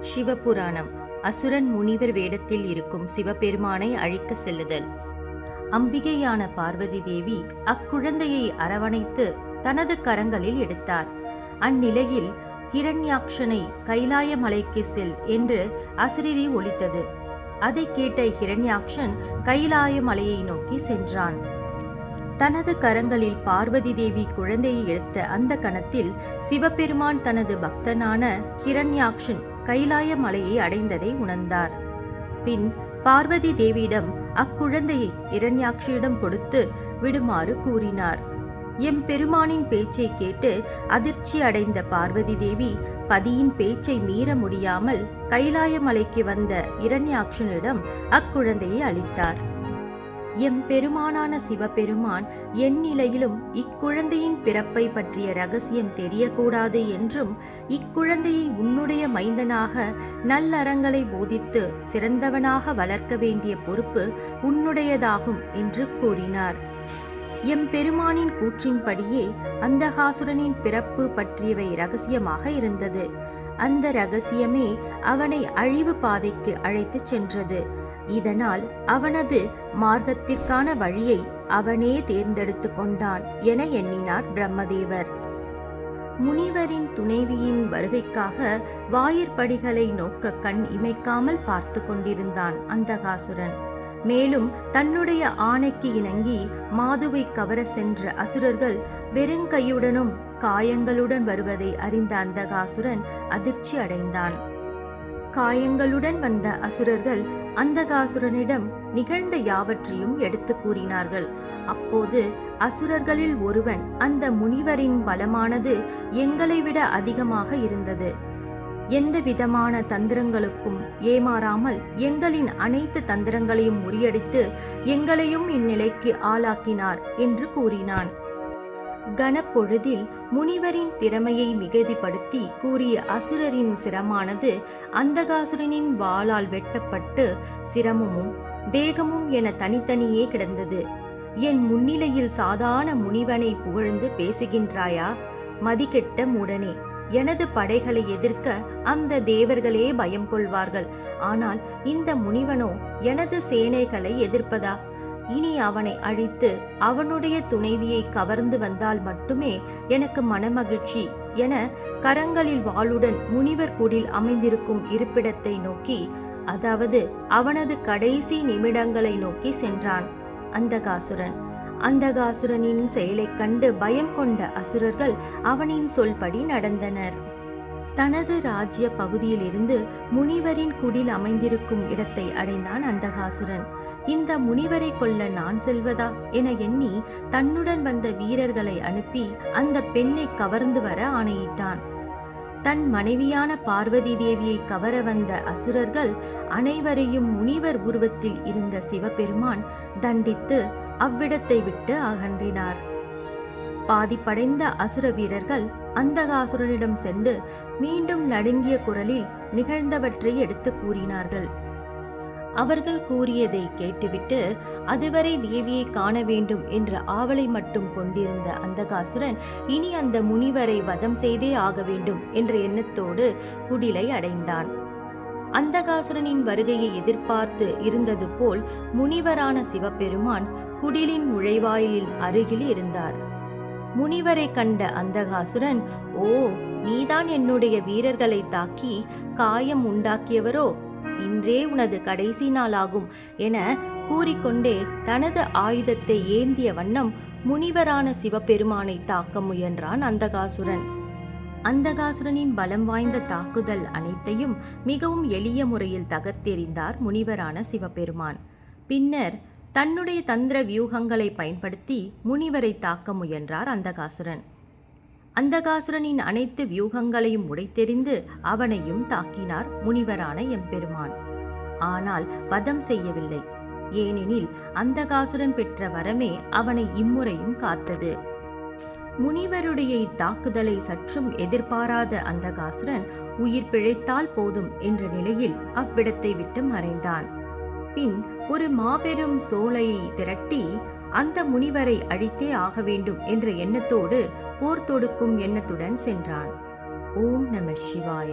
சிவபுராணம். அசுரன் முனிவர் வேடத்தில் இருக்கும் சிவபெருமானை அழிக்க செல்லுதல். அம்பிகையான பார்வதி தேவி அக்குழந்தையை அரவணைத்து தனது கரங்களில் எடுத்தார். அந்நிலையில் ஹிரண்யாக்ஷனை கைலாய மலைக்கு செல் என்று அசிரிரி ஒலித்தது. அதை கேட்ட ஹிரண்யாக்ஷன் கைலாய மலையை நோக்கி சென்றான். தனது கரங்களில் பார்வதி தேவி குழந்தையை எடுத்த அந்த கணத்தில் சிவபெருமான் தனது பக்தனான ஹிரண்யாக்ஷன் கைலாய மலையை அடைந்ததை உணர்ந்தார். பின் பார்வதி தேவியிடம் அக்குழந்தையை ஹிரண்யாக்ஷியிடம் கொடுத்து விடுமாறு கூறினார். எம் பெருமானின் பேச்சை கேட்டு அதிர்ச்சி அடைந்த பார்வதி தேவி பதியின் பேச்சை மீற முடியாமல் கைலாய மலைக்கு வந்த ஹிரண்யாக்ஷனிடம் அக்குழந்தையை அளித்தார். எம் பெருமானான சிவபெருமான் என் நிலையிலும் இக்குழந்தையின் பிறப்பை பற்றிய ரகசியம் தெரியக்கூடாது என்றும் இக்குழந்தையை உன்னுடைய மைந்தனாக நல்லறங்களை போதித்து சிறந்தவனாக வளர்க்க வேண்டிய பொறுப்பு உன்னுடையதாகும் என்று கூறினார். எம் பெருமானின் கூற்றின்படியே அந்தகாசுரனின் பிறப்பு பற்றியவை ரகசியமாக இருந்தது. அந்த ரகசியமே அவனை அழிவு பாதைக்கு அழைத்துச் சென்றது. இதனால் அவனது மார்க்கத்திற்கான வழியை அவனே தேர்ந்தெடுத்து கொண்டான் என எண்ணினார் பிரம்மதேவர். முனிவரின் துணைவியின் வருகைக்காக வாயிற்படிகளை நோக்க கண் இமைக்காமல் பார்த்து கொண்டிருந்தான் அந்தகாசுரன். மேலும் தன்னுடைய ஆணைக்கு இணங்கி மாதுவை கவர சென்ற அசுரர்கள் வெறுங்கையுடனும் காயங்களுடன் வருவதை அறிந்த அந்தகாசுரன் அதிர்ச்சி அடைந்தான். காயங்களுடன் வந்த அசுரர்கள் அந்தகாசுரனிடம் நிகழ்ந்த யாவற்றையும் எடுத்து கூறினார்கள். அப்போது அசுரர்களில் ஒருவன், அந்த முனிவரின் பலமானது எங்களை விட அதிகமாக இருந்தது. எந்த விதமான தந்திரங்களுக்கும் ஏமாறாமல் எங்களின் அனைத்து தந்திரங்களையும் முறியடித்து எங்களையும் இந்நிலைக்கு ஆளாக்கினார் என்று கூறினான். கனப்பொழுதில் முனிவரின் திறமையை மிகுதிப்படுத்தி கூறிய அசுரரின் சிரமானது அந்தகாசுரனின் வாளால் வெட்டப்பட்டு சிரமமும் தேகமும் என தனித்தனியே கிடந்தது. என் முன்னிலையில் சாதாரண முனிவனை புகழ்ந்து பேசுகின்றாயா? மதிக்கெட்ட மூடனே! எனது படைகளை எதிர்க்க அந்த தேவர்களே பயம் கொள்வார்கள். ஆனால் இந்த முனிவனோ எனது சேனைகளை எதிர்ப்பதா? இனி அவனை அழித்து அவனுடைய துணைவியை கவர்ந்து வந்தால் மட்டுமே எனக்கு மனமகிழ்ச்சி என கரங்களில் வாளுடன் முனிவர் குடில் அமைந்திருக்கும் இருப்பிடத்தை நோக்கி, அதாவது அவனது கடைசி நிமிடங்களை நோக்கி சென்றான் அந்தகாசுரன். அந்தகாசுரனின் செயலைக் கண்டு பயம் கொண்ட அசுரர்கள் அவனின் சொல்படி நடந்தனர். தனது ராஜ்ய பகுதியிலிருந்து முனிவரின் குடில் அமைந்திருக்கும் இடத்தை அடைந்தான் அந்தகாசுரன். இந்த முனிவரை கொல்ல நான் செல்வதா என எண்ணி தன்னுடன் வந்த வீரர்களை அனுப்பி அந்த பெண்ணை கவர்ந்து வர ஆணையிட்டான். தன் மனைவியான பார்வதி தேவியை கவர வந்த அசுரர்கள் அனைவரையும் முனிவர் உருவத்தில் இருந்த சிவபெருமான் தண்டித்து அவ்விடத்தை விட்டு அகன்றினார். பாதிப்படைந்த அசுர வீரர்கள் அந்தகாசுரனிடம் சென்று மீண்டும் நடுங்கிய குரலில் நிகழ்ந்தவற்றை எடுத்து கூறினார்கள். அவர்கள் கூறியதை கேட்டுவிட்டு அதுவரை தேவியை காண வேண்டும் என்ற ஆவலை மட்டும் கொண்டிருந்த அந்தகாசுரன் இனி அந்த முனிவரை வதம் செய்தே ஆக வேண்டும் என்ற எண்ணத்தோடு குடிலை அடைந்தான். அந்தகாசுரனின் வருகையை எதிர்பார்த்து இருந்தது போல் முனிவரான சிவபெருமான் குடிலின் நுழைவாயிலின் அருகில் இருந்தார். முனிவரை கண்ட அந்தகாசுரன், ஓ, நீதான் என்னுடைய வீரர்களை தாக்கி காயம் உண்டாக்கியவரோ? இன்றே உனது கடைசி நாளாகும் என கூறிக்கொண்டே தனது ஆயுதத்தை ஏந்திய வண்ணம் முனிவரான சிவபெருமானை தாக்க முயன்றான் அந்தகாசுரன். அந்தகாசுரனின் பலம் வாய்ந்த தாக்குதல் அனைத்தையும் மிகவும் எளிய முறையில் தகர்த்தெறிந்தார் முனிவரான சிவபெருமான். பின்னர் தன்னுடைய தந்திர வியூகங்களை பயன்படுத்தி முனிவரை தாக்க முயன்றார் அந்தகாசுரன். அந்தகாசுரனின் அனைத்து வியூகங்களையும் உடைத்தெறிந்து அவனையும் தாக்கினார் முனிவரான எம்பெருமான். ஆனால் வதம் செய்யவில்லை. ஏனெனில் அந்தகாசுரன் பெற்ற வரமே அவனை இம்முறையும் காத்தது. முனிவருடைய இத்தாக்குதலை சற்றும் எதிர்பாராத அந்தகாசுரன் உயிர் பிழைத்தால் போதும் என்ற நிலையில் அவ்விடத்தை விட்டு மறைந்தான். பின் ஒரு மாபெரும் சோலையை திரட்டி அந்த முனிவரை அழித்தே ஆக வேண்டும் என்ற எண்ணத்தோடு போர் தொடுக்கும் எண்ணத்துடன் சென்றான். ஓம் நம சிவாய.